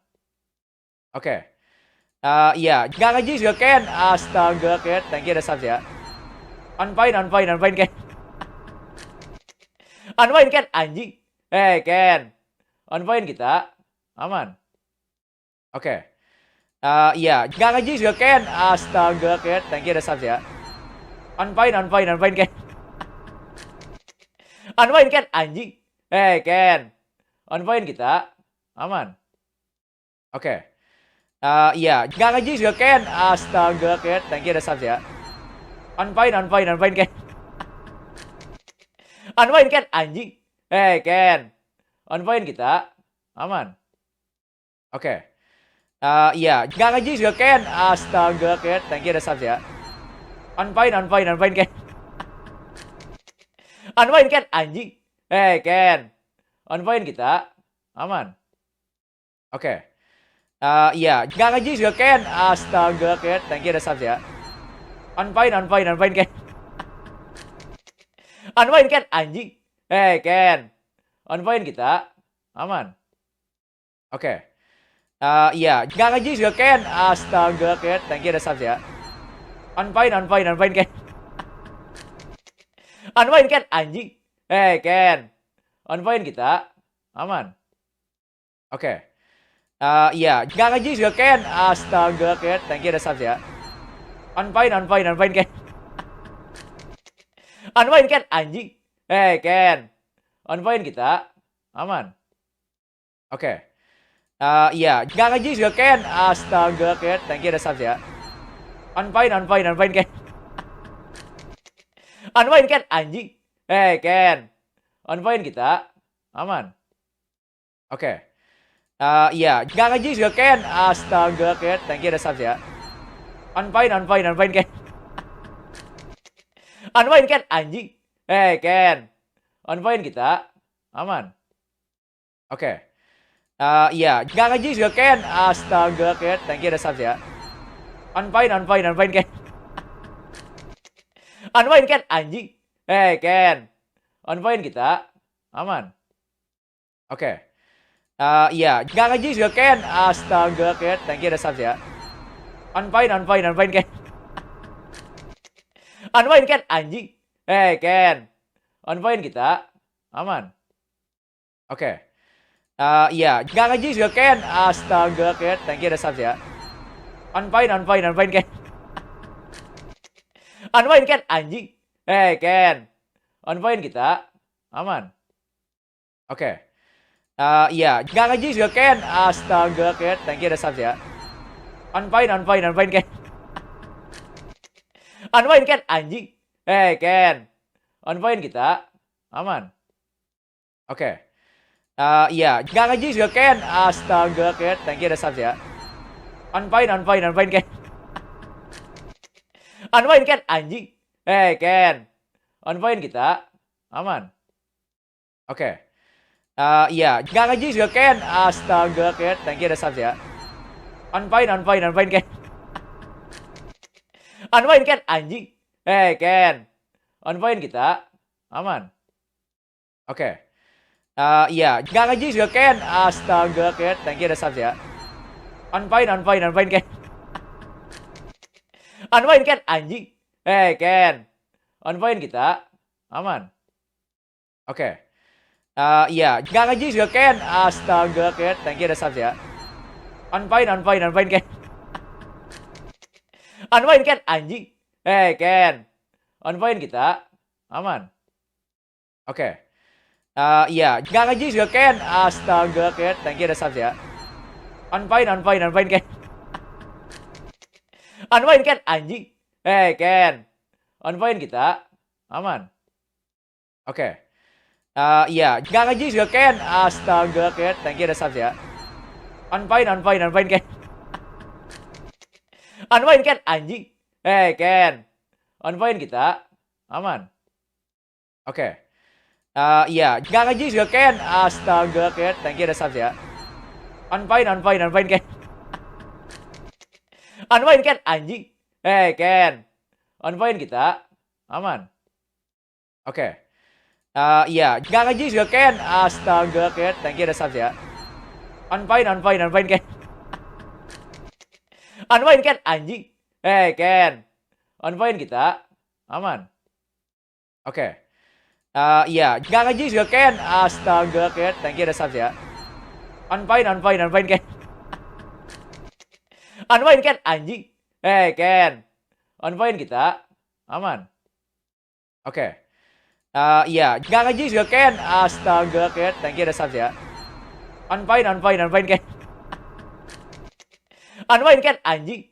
Oke. Iya. Nggak nge juga, Ken. Astaga, Ken. Thank you, ada subs ya. Unpoint Ken. Unpoint Ken, anjing. Ken. Unpoint kita. Aman. Oke. Iya. Nggak nge juga, Ken. Astaga, Ken. Thank you, ada subs ya. Unpoint Ken. Unpoint Ken, anjing. Ken. Unpoint kita. Aman. Oke. Iya, nggak nge juga Ken. Astaga Ken, thank you udah subs ya. Unfine Ken. Unfine Ken, anjing. Ken. Unfine kita. Aman. Oke. Iya, nggak nge juga Ken. Astaga Ken, thank you udah subs ya. Unfine Ken. Unfine Ken, anjing. Ken. Unfine kita. Aman. Oke. Iya, nggak nge juga Ken. Astaga Ken, thank you udah subs ya. Unfine Ken. Unfine Ken, anjing. Ken. Unfine kita. Aman. Oke. Iya, nggak nge juga Ken. Astaga Ken, thank you udah subs ya. Unfine Ken. Unfine Ken, anjing. Ken. Unfine kita. Aman. Oke. Iya, nggak nge juga Ken. Astaga Ken, thank you udah subs ya. Unfine Ken. Unfine Ken, anjing. Ken. Unfine kita. Aman. Oke. Iya, nggak nge juga Ken. Astaga Ken, thank you udah subs ya. Unfine Ken. Unfine Ken, anjing. Ken. Unfine kita. Aman. Oke. Iya, nggak nge juga Ken. Astaga Ken, thank you udah subs ya. Unfine Ken. Unfine Ken, anjing. Ken. Unfine kita. Aman. Oke. Iya, nggak nge juga Ken. Astaga Ken, thank you udah subs ya. Unfine Ken. Unfine Ken, anjing. Ken. Unfine kita. Aman. Oke. Iya, nggak nge juga Ken. Astaga Ken, thank you udah subs ya. Unfine Ken. Unfine Ken, anjing. Ken. Unfine kita. Aman. Oke. Iya, nggak nge juga Ken. Astaga Ken, thank you udah subs ya. Unfine Ken. Unfine Ken, anjing. Ken. Unfine kita. Aman. Oke. Iya, nggak nge juga Ken. Astaga Ken, thank you udah subs ya. Unfine Ken. Unfine Ken, anjing. Ken. Unfine kita. Aman. Oke. Iya, nggak nge juga Ken. Astaga Ken, thank you udah subs ya. Unfine Ken. Unfine Ken, anjing. Ken. Unfine kita. Aman. Oke. Iya, nggak nge juga Ken. Astaga Ken, thank you udah subs ya. Unfine Ken. Unfine Ken, anjing. Ken. Unfine kita. Aman. Oke. Iya, nggak nge juga Ken. Astaga Ken, thank you udah subs ya. Unfine Ken. Unfine Ken, anjing. Ken. Unfine kita. Aman. Oke. Iya, nggak nge juga Ken. Astaga Ken, thank you udah subs ya. Unfine Ken. Unfine Ken, anjing. Ken. Unfine kita. Aman. Oke. Iya, nggak nge juga Ken. Astaga Ken, thank you udah subs ya. Unfine Ken. Unfine Ken, anjing. Ken. Unfine kita. Aman. Oke. Iya, nggak nge juga Ken. Astaga Ken, thank you udah subs ya. Unfine Ken. Unfine Ken, anjing. Ken. Unfine kita. Aman. Oke. Iya, nggak nge juga Ken. Astaga Ken, thank you udah subs ya. Unfine Ken. Unfine Ken, anjing. Ken. Unfine kita. Aman. Oke. Iya, nggak nge juga Ken. Astaga Ken, thank you udah subs ya. Unfine Ken. Unfine Ken, anjing. Ken. Unfine kita. Aman. Oke. Iya, nggak nge juga Ken. Astaga Ken, thank you udah subs ya. Unfine Ken. Unfine Ken, anjing. Ken. Unfine kita. Aman. Oke. Iya, nggak nge juga Ken. Astaga Ken, thank you udah subs ya. Unfine Ken. Unpoint Ken, anjing.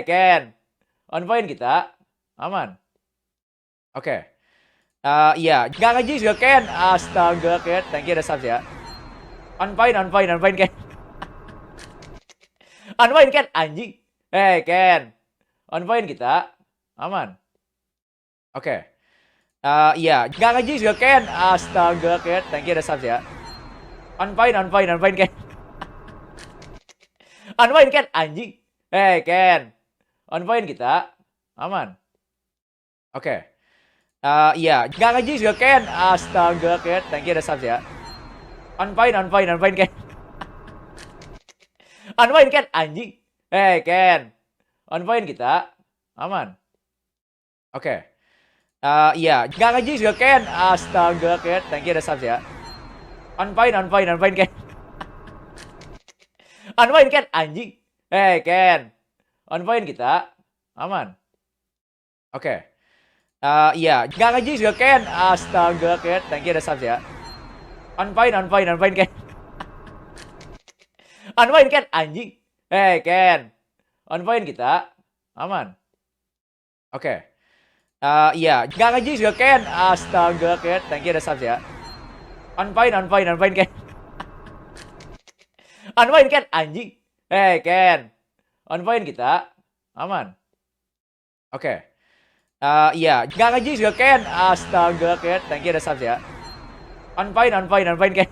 Ken. Unpoint kita. Aman. Oke. Iya, nggak nge-jis juga Ken. Astaga Ken, thank you udah subs ya. Unpoint Ken. Unpoint Ken, anjing. Ken. Unpoint kita. Aman. Oke. Iya, nggak nge-jis juga Ken. Astaga Ken, thank you udah subs ya. Unpoint Ken. Unpoint Ken, anjing. Ken. Unpoint kita. Aman. Oke. Iya, nggak nge-jis juga Ken. Astaga Ken, thank you udah subs ya. Unpoint Ken. Unpoint Ken, anjing. Ken. Unpoint kita. Aman. Oke. Iya, nggak nge-jis juga Ken. Astaga Ken, thank you udah subs ya. Unpoint Ken. Unpoint Ken, anjing. Ken. Unpoint kita. Aman. Oke. Iya, nggak nge-jis juga Ken. Astaga Ken, thank you udah subs ya. Unpoint Ken. Unpoint Ken, anjing. Ken. Unpoint kita. Aman. Oke. Iya, nggak nge-jis juga Ken. Astaga Ken, thank you udah subs ya. Unpoint Ken. Unpoint Ken, anjing. Ken. Unpoint kita. Aman. Oke. Iya, nggak nge-jis juga Ken. Astaga Ken, thank you udah subs ya. Unpoint Ken.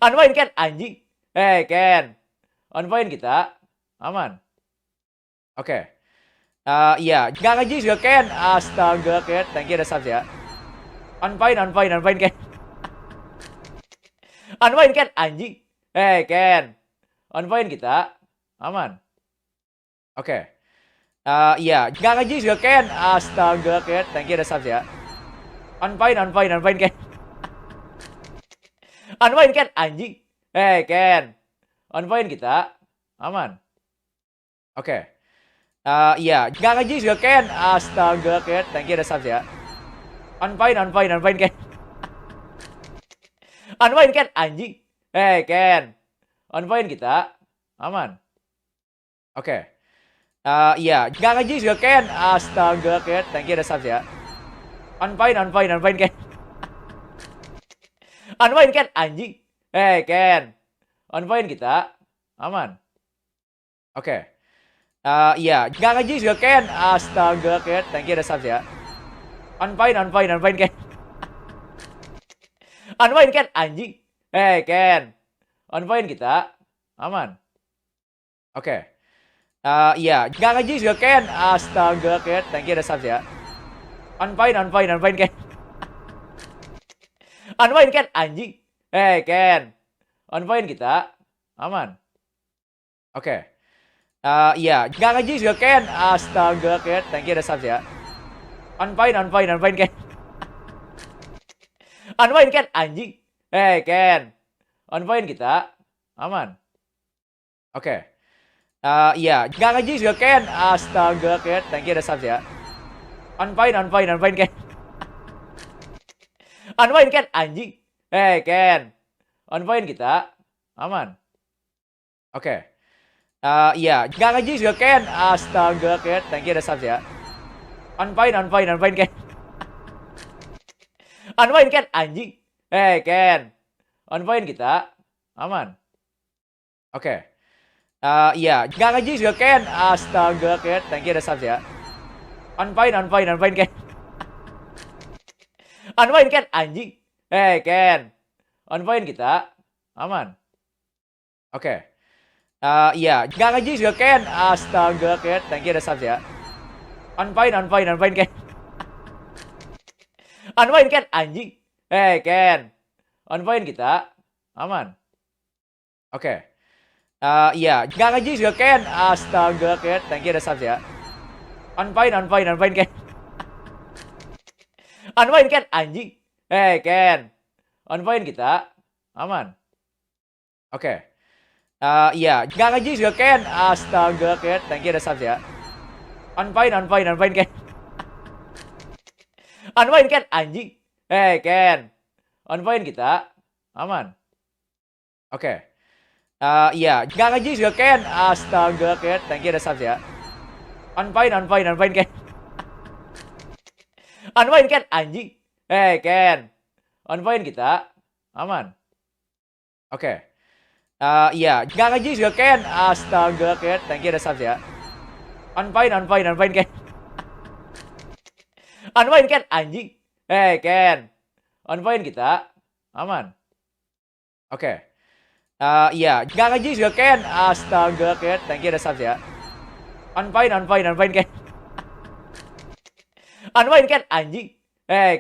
Unpoint Ken, anjing. Ken. Unpoint kita. Aman. Oke. Iya, nggak nge-jis juga Ken. Astaga Ken, thank you udah subs ya. Unpoint Ken. Unpoint Ken, anjing. Ken. Unpoint kita. Aman. Oke. Iya, nggak nge-jis juga Ken. Astaga Ken, thank you udah subs ya. Unpoint Ken. Unpoint Ken, anjing. Ken. Unpoint kita. Aman. Oke. Iya, nggak nge-jis juga Ken. Astaga Ken, thank you udah subs ya. Unpoint Ken. Unpoint Ken, anjing. Ken. Unpoint kita. Aman. Oke. Iya, nggak nge-jis juga Ken. Astaga Ken, thank you udah subs ya. Unpoint Ken. Unpoint Ken, anjing. Ken. Unpoint kita. Aman. Oke. Iya, nggak nge-jis juga Ken. Astaga Ken, thank you udah subs ya. Unpoint Ken. Unpoint Ken, anjing. Ken. Unpoint kita. Aman. Oke. Iya, nggak nge-jis juga Ken. Astaga Ken, thank you udah subs ya. Unpoint Ken. Unpoint Ken, anjing. Ken. Unpoint kita. Aman. Oke. Iya, nggak nge-jis juga Ken. Astaga Ken, thank you udah subs ya. Unpoint Ken. Unpoint Ken, anjing. Ken. Unpoint kita. Aman. Oke. Iya, nggak nge-jis juga Ken. Astaga Ken, thank you udah subs ya. Unpoint Ken. Unpoint Ken, anjing. Ken. Unpoint kita. Aman. Oke. Iya, nggak nge-jis juga Ken. Astaga Ken, thank you udah subs ya. Unpoint Ken. Unpoint Ken, anjing. Ken. Unpoint kita. Aman. Oke. Iya, nggak nge-jis juga Ken. Astaga Ken, thank you udah subs ya. Unpoint Ken. Unpoint Ken, anjing. Ken. Unpoint kita. Aman. Oke. Iya, nggak nge-jis juga Ken. Astaga Ken, thank you udah subs ya. Unpoint Ken. Unpoint Ken, anjing. Ken. Unpoint kita. Aman. Oke. Iya, nggak nge-jis juga Ken. Astaga Ken, thank you udah subs ya. Unpoint Ken. Unpoint Ken, anjing. Ken. Unpoint kita. Aman. Oke. Iya, nggak nge-jis juga Ken. Astaga Ken, thank you udah subs ya. Unpoint Ken. Unpoint Ken, anjing. Ken. Unpoint kita. Aman. Oke. Iya, nggak nge juga Ken. Astaga Ken, thank you udah subs ya. Unfine Ken. Unfine Ken, anjing. Ken. Unfine kita. Aman. Oke. Iya, nggak nge juga Ken. Astaga Ken, thank you udah subs ya. Unfine Ken. Unfine Ken, anjing. Ken. Unfine kita. Aman. Oke. Iya, nggak nge juga Ken. Astaga Ken, thank you udah subs ya. Unfine Ken. Unfine Ken, anjing.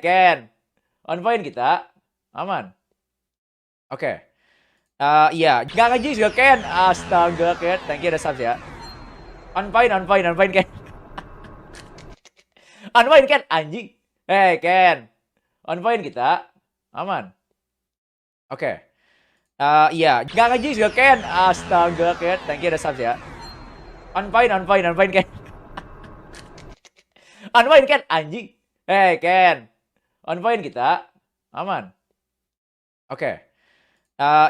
Ken. Unfine kita. Aman. Oke. Iya, nggak nge juga Ken. Astaga Ken, thank you udah subs ya. Unfine Ken. Unfine Ken, anjing. Ken. Unfine kita. Aman. Oke. Iya, nggak nge juga Ken. Astaga Ken, thank you udah subs ya. Unfine Ken. Unfine Ken, anjing. Ken. Unfine kita. Aman. Oke.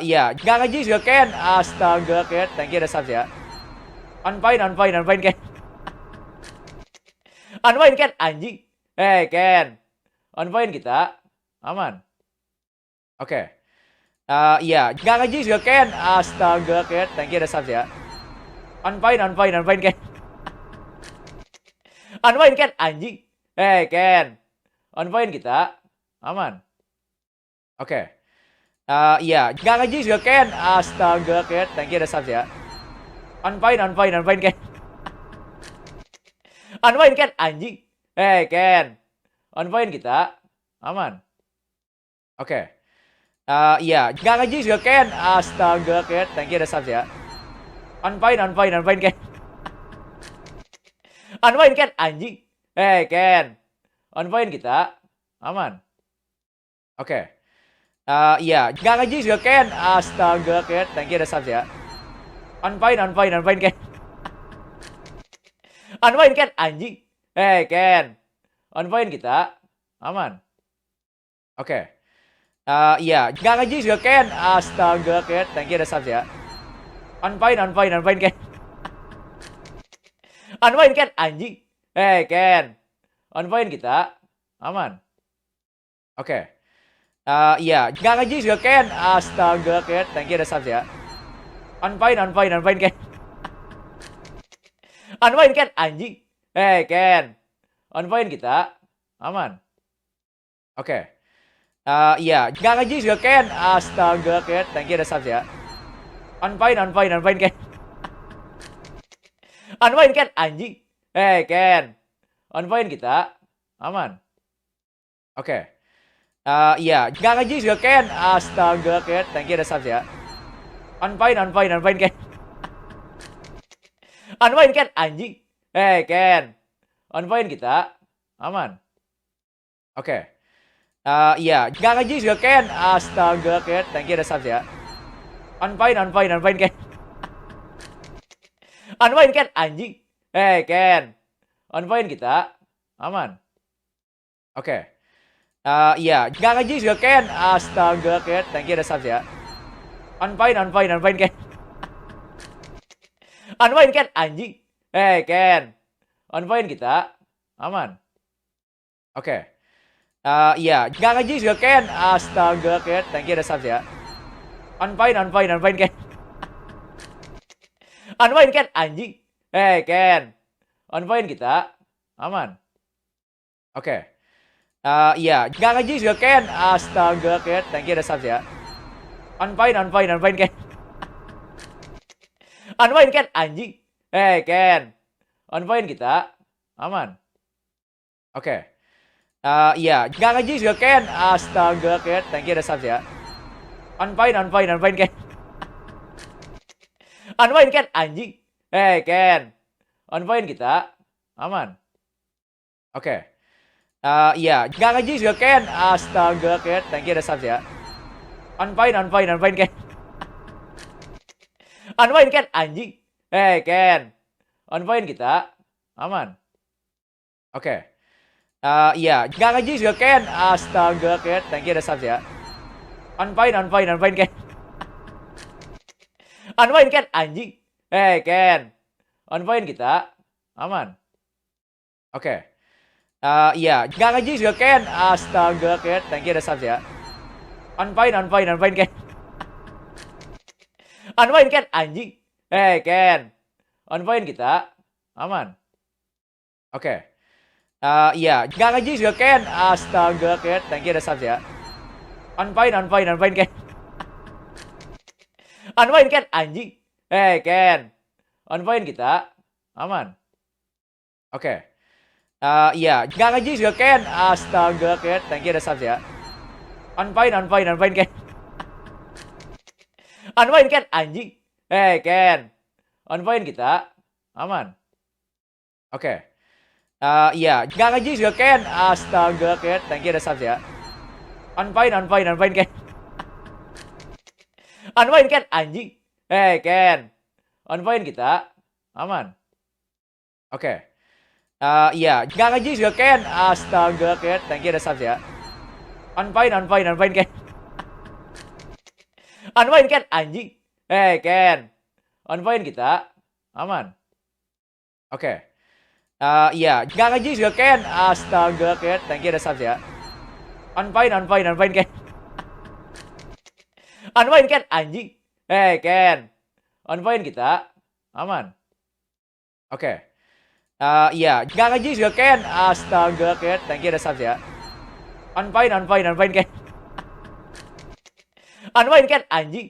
Iya, nggak nge juga Ken. Astaga Ken, thank you udah subs ya. Unfine Ken. Unfine Ken, anjing. Ken. Unfine kita. Aman. Oke. Iya, nggak nge juga Ken. Astaga Ken, thank you udah subs ya. Unfine Ken. Unfine Ken, anjing. Ken. Unfine kita. Aman. Oke. Iya, nggak nge juga Ken. Astaga Ken, thank you udah subs ya. Unfine Ken. Unfine Ken, anjing. Ken. Unfine kita. Aman. Oke. Iya, nggak nge juga Ken. Astaga Ken, thank you udah subs ya. Unfine Ken. Unfine Ken, anjing. Ken. Unfine kita. Aman. Oke. Iya, nggak nge juga Ken. Astaga Ken, thank you udah subs ya. Unfine Ken. Unfine Ken, anjing. Ken. Unfine kita. Aman. Oke. Iya, nggak nge juga Ken. Astaga Ken, thank you udah subs ya. Unfine Ken. Unfine Ken, anjing. Ken. Unfine kita. Aman. Oke. Iya, nggak nge juga Ken. Astaga Ken, thank you udah subs ya. Unfine Ken. Unfine Ken, anjing. Ken. Unfine kita. Aman. Oke. Iya, nggak nge juga Ken. Astaga Ken, thank you udah subs ya. Unfine Ken. Unfine Ken, anjing. Ken. Unfine kita. Aman. Oke. Iya, nggak nge juga Ken. Astaga Ken, thank you udah subs ya. Unfine Ken. Unfine Ken, anjing. Ken. Unfine kita. Aman. Oke. Iya, nggak nge juga Ken. Astaga Ken, thank you udah subs ya. Unfine Ken. Unfine Ken, anjing. Ken. Unfine kita. Aman. Oke. Iya, nggak nge juga Ken. Astaga Ken, thank you udah subs ya. Unfine Ken. Unfine Ken, anjing. Ken. Unfine kita. Aman. Oke. Iya, nggak nge juga Ken. Astaga Ken, thank you udah subs ya. Unfine Ken. Unfine Ken, anjing. Ken. Unfine kita. Aman. Oke. Iya, nggak nge juga Ken. Astaga Ken, thank you udah subs ya. Unfine Ken. Unfine Ken, anjing. Ken. Unfine kita. Aman. Oke. Iya, nggak nge juga Ken. Astaga Ken, thank you udah subs ya. Unfine Ken. Unfine Ken, anjing. Ken. Unfine kita. Aman. Oke. Iya, nggak nge juga Ken. Astaga Ken, thank you udah subs ya. Unfine Ken. Unfine Ken, anjing. Ken. Unfine kita. Aman. Oke. Iya, nggak nge juga Ken. Astaga Ken, thank you udah subs ya. Unfine Ken. Unpoint Ken, anjing. Ken. Unpoint kita. Aman. Oke. Iya. Nggak nge-jinx juga, Ken. Astaga, Ken. Thank you udah subs ya. Unpoint Ken. Unpoint Ken, anjing. Ken. Unpoint kita. Aman. Oke. Iya. Nggak nge-jinx juga, Ken. Astaga, Ken. Thank you udah subs ya. Unpoint Ken. Unpoint Ken, anjing. Ken. Unpoint kita. Aman. Oke. Iya. Nggak nge-jinx juga, Ken. Astaga, Ken. Thank you udah subs ya. Unpoint Ken. Unpoint Ken, anjing. Ken. Unpoint kita. Aman. Oke. Iya. Nggak nge-jinx juga, Ken. Astaga, Ken. Thank you udah subs ya. Unpoint Ken. Unpoint Ken, anjing. Ken. Unpoint kita. Aman. Oke. Iya. Nggak nge-jinx juga, Ken. Astaga, Ken. Thank you udah subs ya. Unpoint Ken. Unpoint Ken, anjing. Ken. Unpoint kita. Aman. Oke. Iya. Nggak nge-jinx juga, Ken. Astaga, Ken. Thank you udah subs ya. Unpoint Ken. Unpoint Ken, anjing. Ken. Unpoint kita. Aman. Oke. Iya. Nggak nge-jinx juga, Ken. Astaga, Ken. Thank you udah subs ya. Unpoint Ken. Unpoint Ken, anjing.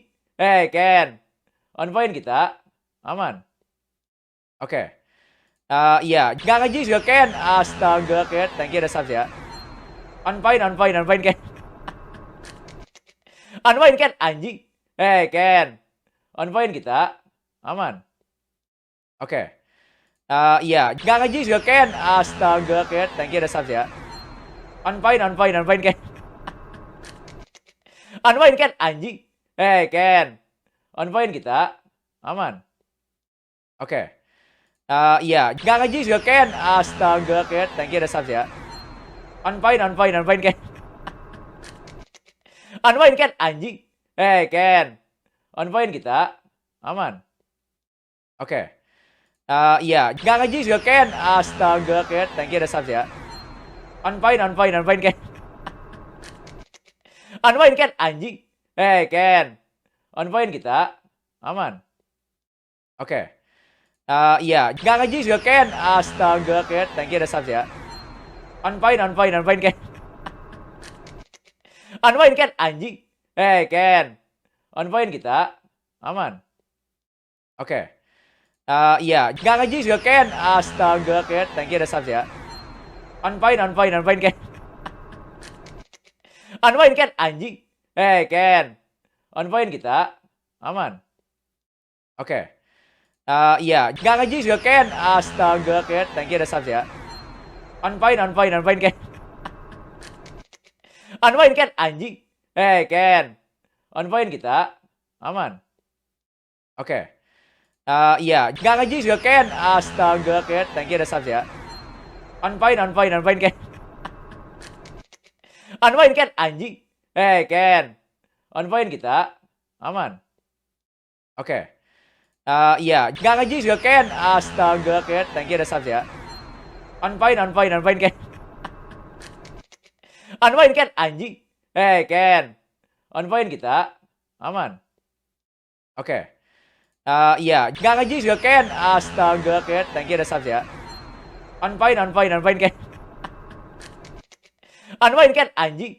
Ken. Unpoint kita. Aman. Oke. Iya. Nggak nge-jinx juga, Ken. Astaga, Ken. Thank you udah subs ya. Unpoint Ken. Unpoint Ken, anjing. Ken. Unpoint kita. Aman. Oke. Iya. Nggak nge-jinx juga, Ken. Astaga, Ken. Thank you udah subs ya. Unpoint Ken. Unpoint Ken, anjing. Ken. Unpoint kita. Aman. Oke. Iya. Nggak nge-jinx juga, Ken. Astaga, Ken. Thank you udah subs ya. Unpoint Ken. Unpoint Ken, anjing. Ken. Unpoint kita. Aman. Oke. Iya. Nggak nge-jinx juga, Ken. Astaga, Ken. Thank you udah subs ya. Unpoint Ken. Unpoint Ken, anjing. Ken. Unpoint kita. Aman. Oke. Iya. Nggak nge-jinx juga, Ken. Astaga, Ken. Thank you udah subs ya. Unpoint Ken. Unpoint Ken, anjing. Ken. Unpoint kita. Aman. Oke. Iya. Nggak nge-jinx juga, Ken. Astaga, Ken. Thank you udah subs ya. Unpoint Ken. Unpoint Ken, anjing. Ken. Unpoint kita. Aman. Oke. Iya. Nggak nge-jinx juga, Ken. Astaga, Ken. Thank you udah subs ya. Unpoint Ken. Unpoint Ken, anjing. Ken. Unpoint kita. Aman. Oke. Iya. Nggak nge-jinx juga, Ken. Astaga, Ken. Thank you udah subs ya. Unpoint Ken. Unpoint Ken, anjing. Ken. Unpoint kita. Aman. Oke. Iya. Nggak nge-jinx juga, Ken. Astaga, Ken. Thank you udah subs ya. Unpoint Ken. Unpoint Ken, anjing. Ken. Unpoint kita. Aman. Oke. Iya. Nggak nge-jinx juga, Ken. Astaga, Ken. Thank you udah subs ya. Unpoint Ken. Unpoint Ken, anjing.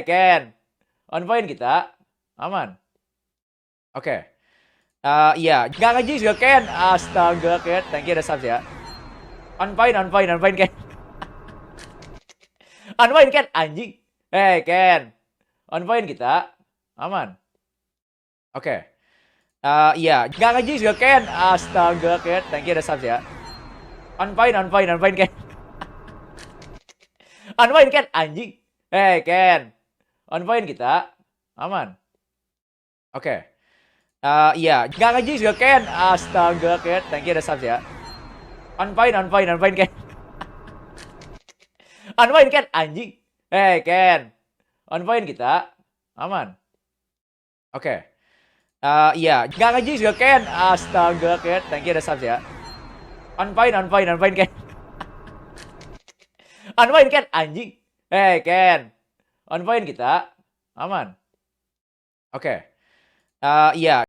Ken. Unpoint kita. Aman. Oke. Iya. Nggak nge-jinx juga, Ken. Astaga, Ken. Thank you udah subs ya. Unpoint Ken. Unpoint Ken, anjing. Ken. Unpoint kita. Aman. Oke. Iya. Nggak nge-jinx juga, Ken. Astaga, Ken. Thank you udah subs ya. Unpoint Ken. Unpoint Ken, anjing. Ken. Unpoint kita. Aman. Oke. Iya. Nggak nge-jinx juga, Ken. Astaga, Ken. Thank you udah subs ya. Unpoint Ken. Unpoint Ken, anjing. Ken. Unpoint kita. Aman. Oke. Iya, nggak ngejis juga Ken. Astaga Ken, thank you ada subs ya. On point, on point, on point Ken. On point Ken, anjing. Ken. On point kita. Aman. Oke. Iya.